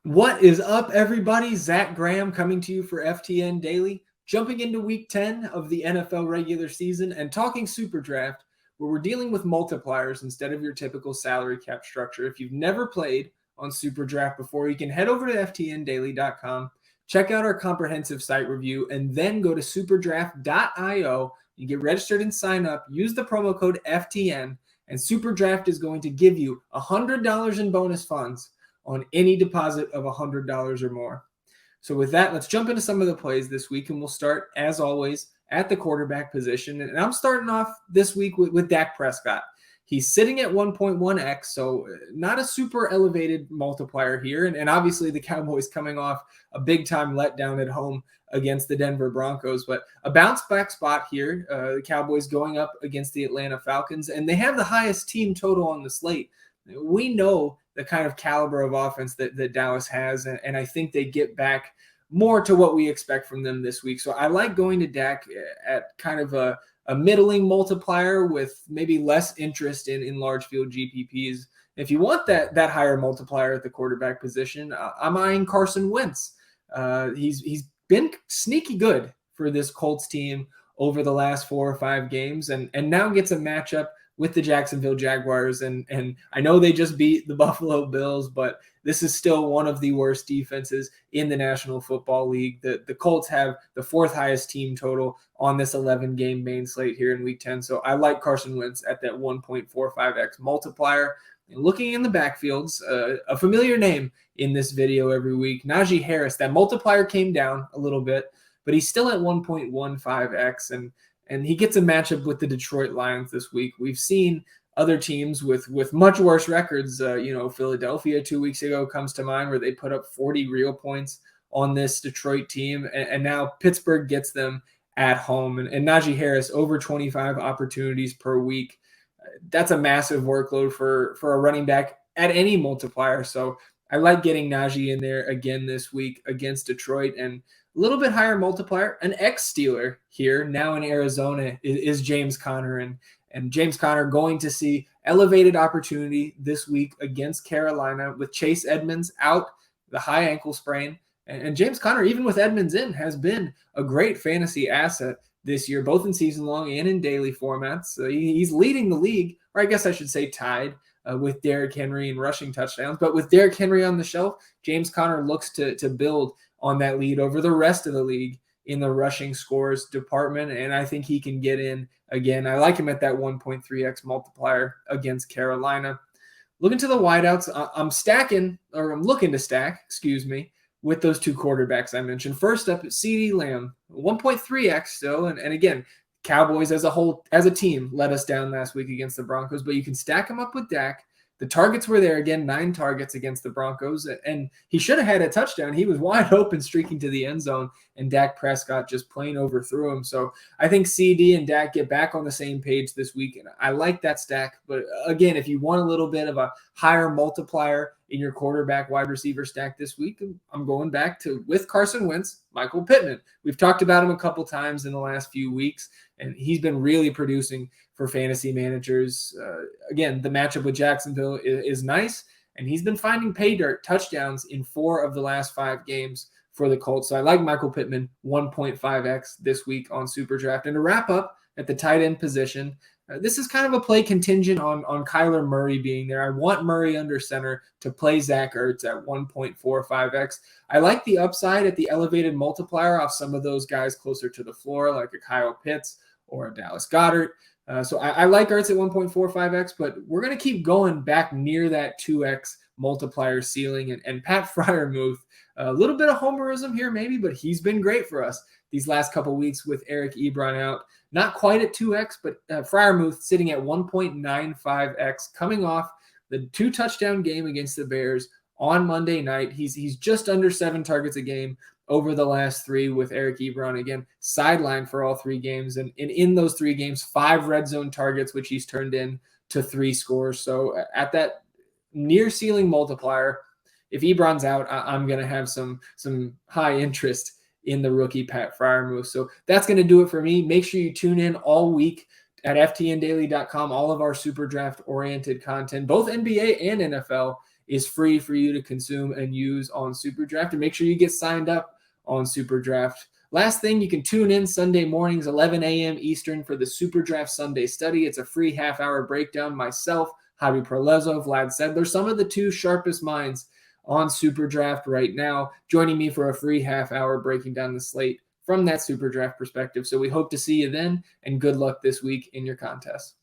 What is up, everybody? Zach Graham coming to you for FTN Daily, jumping into week 10 of the NFL regular season and talking SuperDraft, where we're dealing with multipliers instead of your typical salary cap structure. If you've never played on SuperDraft before, you can head over to ftndaily.com, check out our comprehensive site review, and then go to superdraft.io. You get registered and sign up, use the promo code FTN, and SuperDraft is going to give you $100 in bonus funds on any deposit of $100 or more. So with that, let's jump into some of the plays this week, and we'll start, as always, at the quarterback position. And I'm starting off this week with Dak Prescott. He's sitting at 1.1x, so not a super elevated multiplier here. And obviously the Cowboys coming off a big-time letdown at home against the Denver Broncos. But a bounce-back spot here, the Cowboys going up against the Atlanta Falcons, and they have the highest team total on the slate. We know the kind of caliber of offense that Dallas has, and I think they get back more to what we expect from them this week. So I like going to Dak at kind of a middling multiplier with maybe less interest in large field GPPs. If you want that higher multiplier at the quarterback position, I'm eyeing Carson Wentz. He's been sneaky good for this Colts team over the last 4 or 5 games, and now gets a matchup with the Jacksonville Jaguars. And I know they just beat the Buffalo Bills, but this is still one of the worst defenses in the National Football League. The Colts have the 4th highest team total on this 11-game main slate here in Week 10. So I like Carson Wentz at that 1.45x multiplier. And looking in the backfields, a familiar name in this video every week, Najee Harris. That multiplier came down a little bit, but he's still at 1.15x, and he gets a matchup with the Detroit Lions this week. We've seen other teams with much worse records. Philadelphia 2 weeks ago comes to mind, where they put up 40 real points on this Detroit team. And now Pittsburgh gets them at home. And Najee Harris, over 25 opportunities per week. That's a massive workload for a running back at any multiplier. So I like getting Najee in there again this week against Detroit. And a little bit higher multiplier, an ex-Steeler here now in Arizona is James Conner. And James Conner going to see elevated opportunity this week against Carolina with Chase Edmonds out, the high ankle sprain. And James Conner, even with Edmonds in, has been a great fantasy asset this year, both in season long and in daily formats. So he's leading the league, or I guess I should say tied, with Derrick Henry in rushing touchdowns. But with Derrick Henry on the shelf, James Conner looks to build on that lead over the rest of the league in the rushing scores department, and I think he can get in again. I like him at that 1.3x multiplier against Carolina. Looking to the wideouts, I'm looking to stack, with those 2 quarterbacks I mentioned. First up, CeeDee Lamb, 1.3x still, and again, Cowboys as a team let us down last week against the Broncos, but you can stack him up with Dak. The targets were there again, 9 targets against the Broncos, and he should have had a touchdown. He was wide open streaking to the end zone, and Dak Prescott just plain overthrew him. So I think CD and Dak get back on the same page this week, and I like that stack. But again, if you want a little bit of a higher multiplier in your quarterback wide receiver stack this week, I'm going back to, with Carson Wentz, Michael Pittman. We've talked about him a couple times in the last few weeks, and he's been really producing for fantasy managers. Again, the matchup with Jacksonville is nice, and he's been finding pay dirt touchdowns in 4 of the last 5 games for the Colts. So I like Michael Pittman 1.5x this week on SuperDraft. And to wrap up at the tight end position, this is kind of a play contingent on Kyler Murray being there. I want Murray under center to play Zach Ertz at 1.45x. I like the upside at the elevated multiplier off some of those guys closer to the floor, like a Kyle Pitts or a Dallas Goedert. So I like Ertz at 1.45x, but we're going to keep going back near that 2x multiplier ceiling. And Pat Freiermuth, a little bit of homerism here maybe, but he's been great for us these last couple weeks with Eric Ebron out. Not quite at 2x, but Freiermuth sitting at 1.95x, coming off the 2-touchdown game against the Bears on Monday night. He's just under 7 targets a game over the last 3 with Eric Ebron, again, sidelined for all 3 games. And in those 3 games, 5 red zone targets, which he's turned in to 3 scores. So at that near ceiling multiplier, if Ebron's out, I'm going to have some high interest in the rookie Pat Freiermuth. So that's going to do it for me. Make sure you tune in all week at ftndaily.com. All of our SuperDraft oriented content, both NBA and NFL, is free for you to consume and use on SuperDraft. And make sure you get signed up on SuperDraft. Last thing, you can tune in Sunday mornings, 11 a.m. Eastern, for the SuperDraft Sunday Study. It's a free half-hour breakdown. Myself, Javi Perlezo, Vlad Sedler, some of the two sharpest minds on SuperDraft right now, joining me for a free half-hour breaking down the slate from that SuperDraft perspective. So we hope to see you then, and good luck this week in your contest.